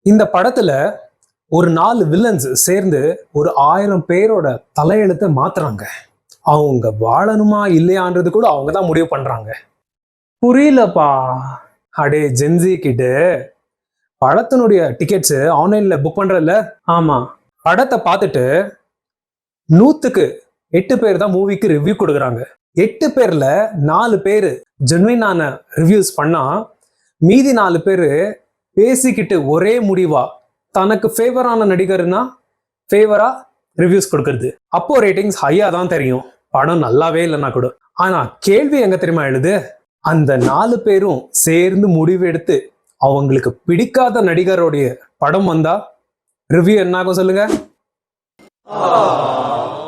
இந்த படத்துல ஒரு 4 வில்லன்ஸ் சேர்ந்து ஒரு 1000 பேரோட தலையெழுத்தை மாத்துறாங்க. அவங்க வாழணுமா இல்லையான்றது கூட அவங்க தான் முடிவு பண்றாங்க. புரியலப்பா. அடே ஜென்சி கிட்டு, படத்தினுடைய டிக்கெட்ஸ் ஆன்லைன்ல புக் பண்றதுல. ஆமா, படத்தை பார்த்துட்டு 100க்கு 8 பேர் தான் மூவிக்கு ரிவ்யூ கொடுக்குறாங்க. 8 பேர்ல 4 பேர் ஜென்வினான ரிவ்யூஸ் பண்ணா, மீதி 4 பேர் பேசிக்கிட்டு ஒரே முடிவா தனக்கு ஃபேவரான நடிகர்னா ஃபேவரா ரிவ்யூஸ் கொடுக்கறது. அப்போ ரேட்டிங்ஸ் ஹையா தான் தெரியும், படம் நல்லாவே இல்லைன்னா கூட. ஆனா கேள்வி எங்க தெரியுமா எழுது? அந்த 4 பேரும் சேர்ந்து முடிவு எடுத்து அவங்களுக்கு பிடிக்காத நடிகருடைய படம் வந்தா ரிவ்யூ என்ன ஆகும் சொல்லுங்க?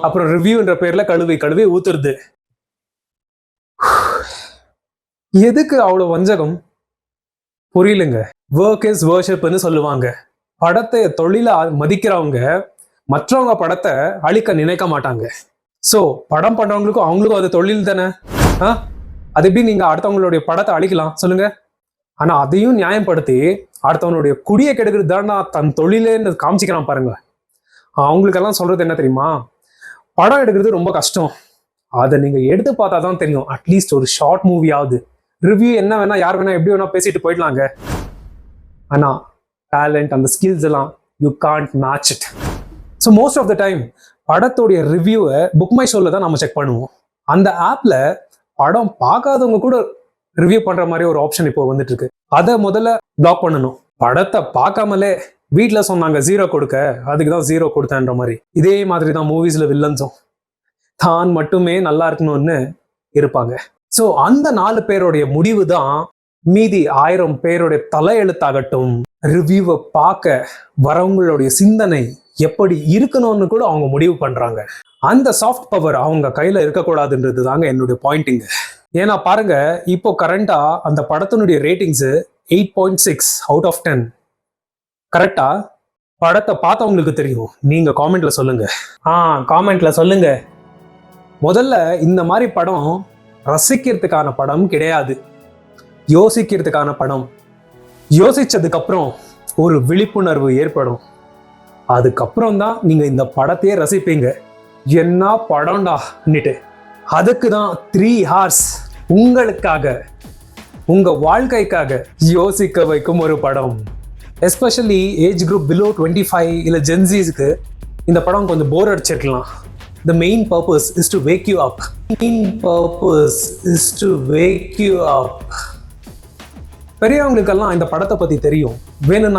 அப்புறம் ரிவ்யூன்ற பேர்ல கழுவி கழுவி ஊத்துறது. எதுக்கு அவ்வளவு வஞ்சகம்? புரியலுங்க. ஒர்க் இஸ் வர்ஷிப்னு சொல்லுவாங்க. படத்தை தொழிலா மதிக்கிறவங்க மற்றவங்க படத்தை அழிக்க நினைக்க மாட்டாங்க. சோ படம் பண்றவங்களுக்கும் அவங்களுக்கும் அது தொழில் தானே. அது எப்படி நீங்க அடுத்தவங்களுடைய படத்தை அழிக்கலாம் சொல்லுங்க? ஆனா அதையும் நியாயப்படுத்தி அடுத்தவனுடைய குடியை கெடுக்கிறது தானா தன் தொழிலேன்னு காமிச்சிக்கிறான் பாருங்க. அவங்களுக்கெல்லாம் சொல்றது என்ன தெரியுமா? படம் எடுக்கிறது ரொம்ப கஷ்டம், அதை நீங்க எடுத்து பார்த்தா தான் தெரியும். அட்லீஸ்ட் ஒரு ஷார்ட் மூவியாவது ரிவ்யூ என்ன வேணா யார் வேணா எப்படி வேணா பேசிட்டு போயிடலாங்க. ஆனா டேலண்ட், அந்த ஸ்கில்ஸ் எல்லாம் you can't match it. So most of the time படத்தோடைய ரிவ்யூவை புக் மை ஷோல தான் நம்ம செக் பண்ணுவோம். அந்த ஆப்ல படம் பார்க்காதவங்க கூட ரிவ்யூ பண்ற மாதிரி ஒரு ஆப்ஷன் இப்போ வந்துட்டு இருக்கு. அதை முதல்ல பிளாக் பண்ணணும். படத்தை பார்க்காமலே வீட்டுல சொன்னாங்க 0 கொடுக்க, அதுக்கு தான் 0 கொடுத்தேன்ற மாதிரி. இதே மாதிரி தான் மூவிஸ்ல வில்லன்ஸும் தான் மட்டுமே நல்லா இருக்கணும்னு இருப்பாங்க. ஸோ அந்த 4 பேருடைய முடிவு தான் மீதி 1000 பேருடைய தலையெழுத்தாகட்டும். ரிவ்யூவை பார்க்க வரவங்களுடைய சிந்தனை எப்படி இருக்கணும்னு கூட அவங்க முடிவு பண்றாங்க. அந்த சாஃப்ட் பவர் அவங்க கையில இருக்கக்கூடாதுன்றது தாங்க என்னுடைய பாயிண்டிங்க. ஏன்னா பாருங்க, இப்போ கரண்டா அந்த படத்தினுடைய ரேட்டிங்ஸ் 8.6 அவுட் ஆஃப் 10. கரெக்டா? படத்தை பார்த்தவங்களுக்கு தெரியும், நீங்க காமெண்ட்ல சொல்லுங்க. காமெண்ட்ல சொல்லுங்க. முதல்ல இந்த மாதிரி படம் ரசிக்கிறதுக்கான படம் கிடையாது, யோசிக்கிறதுக்கான படம். யோசிச்சதுக்கு அப்புறம் ஒரு விழிப்புணர்வு ஏற்படும். அதுக்கப்புறம் தான் நீங்க இந்த படத்தையே ரசிப்பீங்க. என்ன படம்டான்னுட்டு. அதுக்கு தான் 3 hours உங்களுக்காக, உங்க வாழ்க்கைக்காக யோசிக்க வைக்கும் ஒரு படம். எஸ்பெஷலி ஏஜ் குரூப் பிலோ 25 இல்லை ஜென்சிஸ்க்கு இந்த படம் கொஞ்சம் போர் அடிச்சிருக்கலாம். The main purpose is to wake you up. பெரியவங்களுக்கெல்லாம் இந்த படத்தை பத்தி தெரியும். வேணும்னா